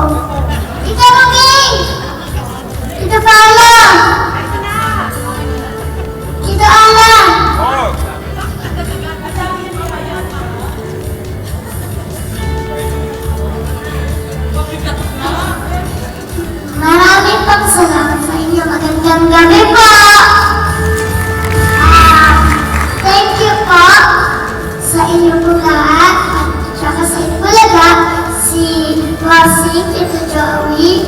Tita Maging! Tita Paula! Tita Ana! Maraming pang salamat sa inyo. Magandang gabi po! Thank you po sa inyo po lahat at saka sa inyo po lahat si Bossing, Tito Joey,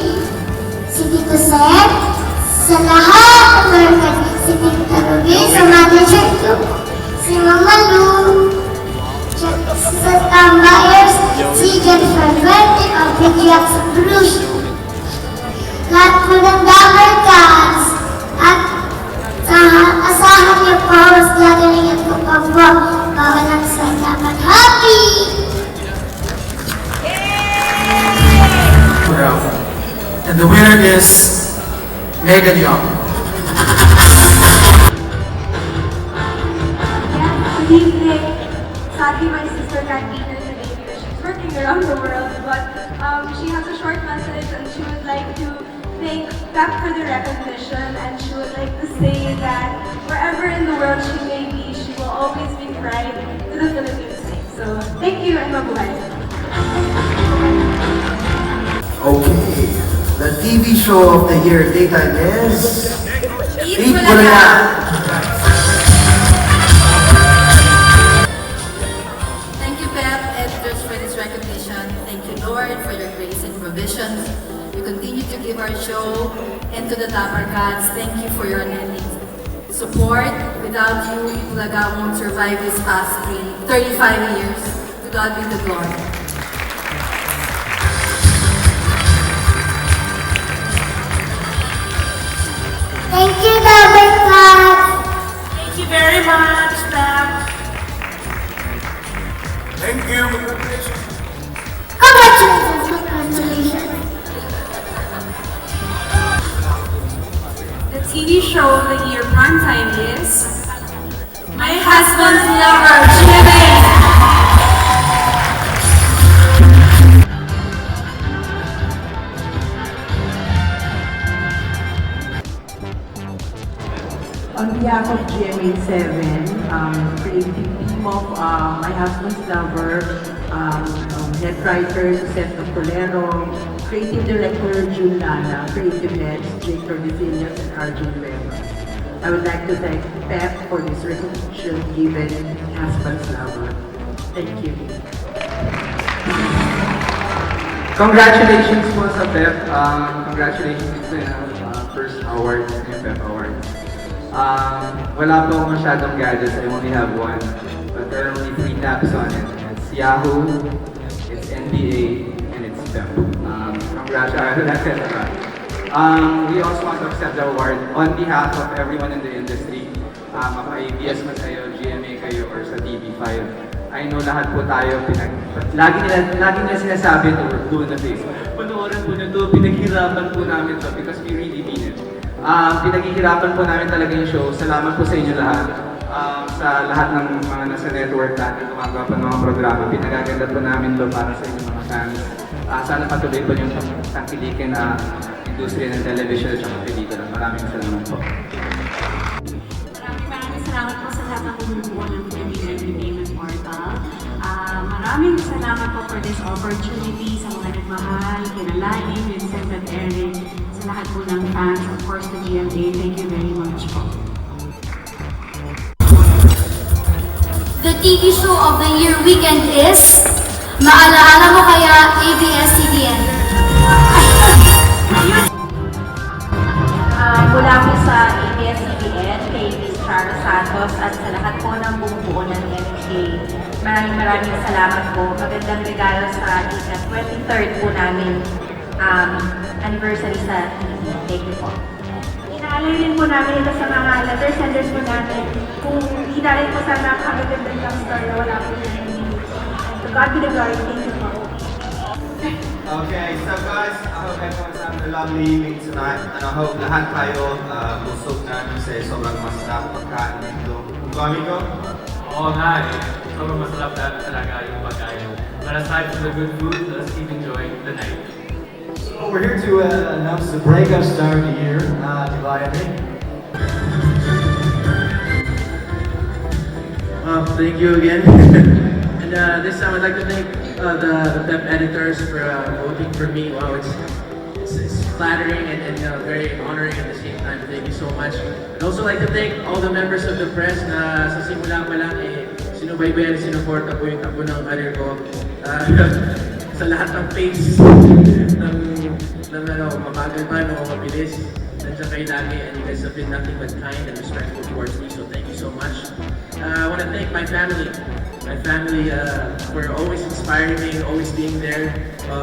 si Tito Seth, sa lahat ng worker, si Tito Ruby, sa manager ko, si Mama Lu, sa tambayers, si Jennifer Verde, o Pigiak sa Bruce, lahat po ng Damer Cats, at asahan niyo po, mas gagalingan ko pa po, bawalang salamat. Happy! And the winner is Megan Young. Good evening. Sadly, my sister can't be here today because she's working around the world, but she has a short message and she would like to thank Pep for the recognition, and she would like to say that wherever in the world she may be, she will always be pride to the Philippines. So, thank you and mabuhay. Okay, the TV show of the year daytime is Eat Bulaga. Thank you, Pep, editors, for this recognition. Thank you, Lord, for your grace and provisions. You continue to give our show, and to the Tamar Cats, thank you for your unending support. Without you, Itbulaga won't survive this past 35 years. To God be the glory. Thank you, Damer Cats! Thank you very much, Pep. Thank you. Congratulations! Congratulations! The TV show of the year primetime is My Husband's Lover, GMA. On behalf of GMA7, creative team of My Husband's Lover, head writer Seth Tolero, creative director June Lana, creative heads Jake Tordesillas and Arjun Rema. I would like to thank Pep for this recognition given Husband's Lover. Thank you. Congratulations po sa Pep. Congratulations sa first award, yung Pep Award. Wala po akong masyadong gadgets. I only have one. But there are only 3 taps on it. It's Yahoo, it's NBA, and it's Pep. Congratulations. We also want to accept the award on behalf of everyone in the industry. Maka-ABS man kayo, GMA kayo, or sa TV5. I know lahat po tayo, lagi nila sinasabi to do in the face. Panoorin po na to, pinaghirapan po namin to because we really mean it. Pinaghihirapan po namin talaga yung show. Salamat po sa inyo lahat. Sa lahat ng mga nasa network natin, gumagawa pa ng mga programa. Pinagaganda po namin to para sa inyong mga fans. Sana patuloy po yung tangkilikin na industriya ng television at saka pelikula. Maraming salamat po. Maraming salamat po sa lahat ng bumubuo ng Philippine Entertainment Portal. Maraming salamat po for this opportunity sa mga nagmahal, kina Lani, Vincent at Eric, sa lahat po ng fans, of course, the GMA. Thank you very much po. The TV show of the year weekend is Maalaala Mo Kaya ABS-CBN. Mula po sa ABS-CBN, kay Miss Charo Santos at sa lahat po ng bumubuo ng MK. Maraming salamat po. Magandang regalo sa 23rd po namin anniversary sa TV. Thank you po. Inaalay din po namin ito sa mga letter senders po namin. Kung inaalay po sa napakagandang lang story na wala po yung to God be the glory. Thank you po. Okay, so guys, I hope everyone's having a lovely evening tonight, and I hope lahat kayo busog na kasi sobrang masarap pagkain dito. Amigo? Oo nga eh. Sobrang masarap talaga yung pagkain. But aside from the good food, let's keep enjoying the night. So we're here to announce the breakup star of the year, Divine. Thank you again. And this time I'd like to thank the PEP editors for voting for me. Wow, it's flattering and very honoring at the same time. Thank you so much. I'd also like to thank all the members of the press na sa simula pa lang sinubaybayan, sinuporta po yung takbo ng career ko. Sa lahat ng pace ng mabagal man o mabilis. Nandiyan kayo lagi and you guys have been nothing but kind and respectful towards me, so thank you so much. I want to thank my family. My family for always inspiring me, always being there,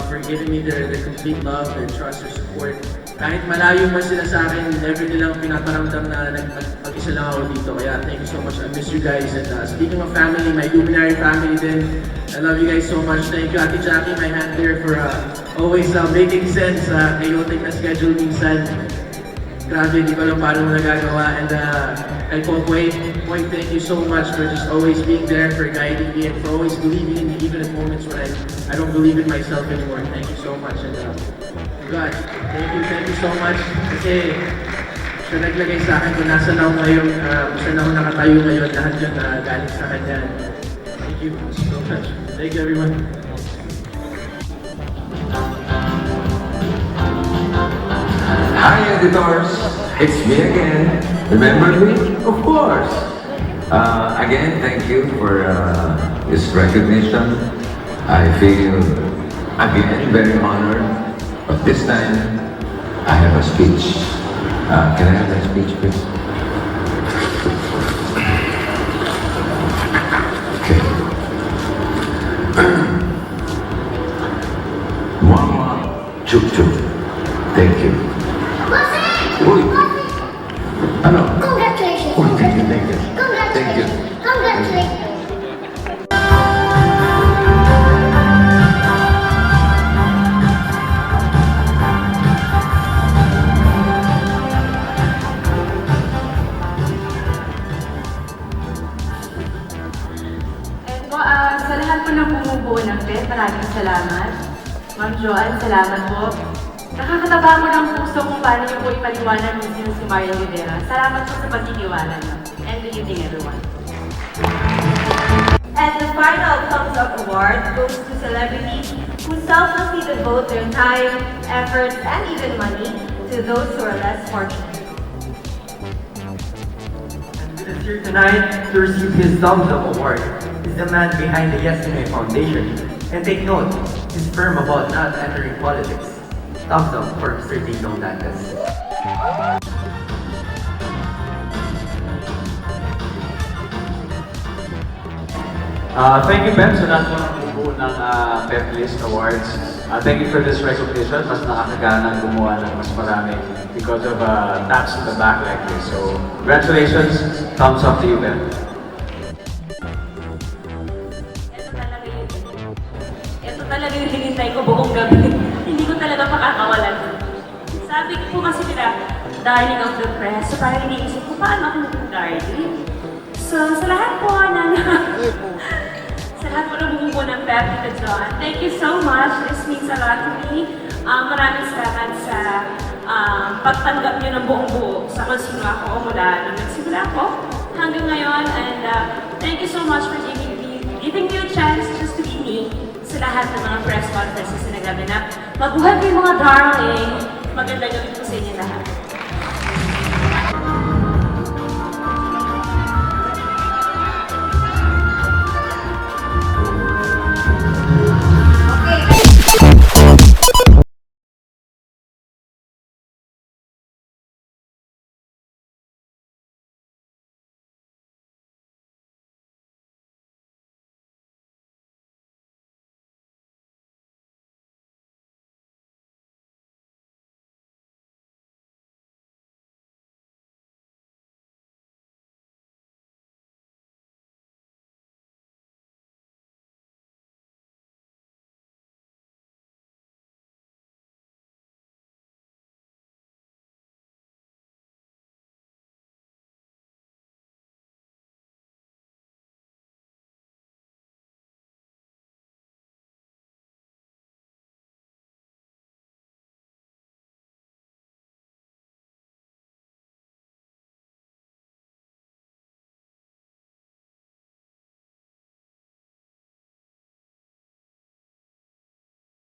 for giving me their complete love, their trust, their support. Kahit malayo man sila sa akin, never nilang pinaparamdam na mag-isa lang ako dito. Kaya thank you so much. I miss you guys. And speaking of family, my Luminary family din, I love you guys so much. Thank you, Ate Jackie, my handler, for always making sense sa chaotic na schedule minsan. Grabe, di ko alam paano mo nagagawa. And kay Popoy, thank you so much for just always being there, for guiding me, and for always believing in me, even at moments when I don't believe in myself anymore. Thank you so much. And God, thank you so much. Kasi siya naglagay sa akin kung nasa na ako ngayon, saan ako nakatayo ngayon, lahat yun galing sa kanya. Thank you so much. Thank you, everyone. Hi editors, it's me again. Remember me? Of course. Again, thank you for this recognition. I feel again very honored, but this time I have a speech. Can I have that speech, please? Okay. Mama, chup chup. Thank you. Uy! Ano? Congratulations! Uy, thank you. Thank you. Congratulations! And po, sa lahat po ng bumubuo ng PEP, maraming salamat. Ma'am Joanne, salamat po. Nakakataba mo ng puso kung paano niyo po ipaliwanag ng sino si Mario Rivera. Salamat po sa pagtitiwala niyo. And good evening, everyone. And the final thumbs up award goes to celebrities who selflessly devote their time, efforts, and even money to those who are less fortunate. And with us here tonight to receive his Thumbs Up Award is the man behind the Yes Pinoy Foundation. And take note, his firm about not entering politics. Thumbs up for Mr. Dino Dantes. Thank you, Pep, sa lahat po ng bumubuo ng Pep List Awards. Thank you for this recognition. Mas nakakaganang gumawa ng mas marami because of taps in the back like this. So, congratulations. Thumbs up to you, Pep. Ito talaga yung hinintay ko buong gabi. Hindi ko talaga makakawalan. Sabi ko po kasi nila, darling of the press. So parang iniisip ko, paano ako naging darling? So sa lahat po sa lahat po na bumubuo ng PEP, Tita John, thank you so much. This means a lot to me. Maraming salamat sa pagtanggap niyo ng buong buo sa kung sino ako mula nung nagsimula ko hanggang ngayon. And thank you so much for giving me a chance just to be me sa lahat ng mga press conferences na nagaganap. Mabuhay po yung mga darling. Magandang gabi po sa inyo lahat.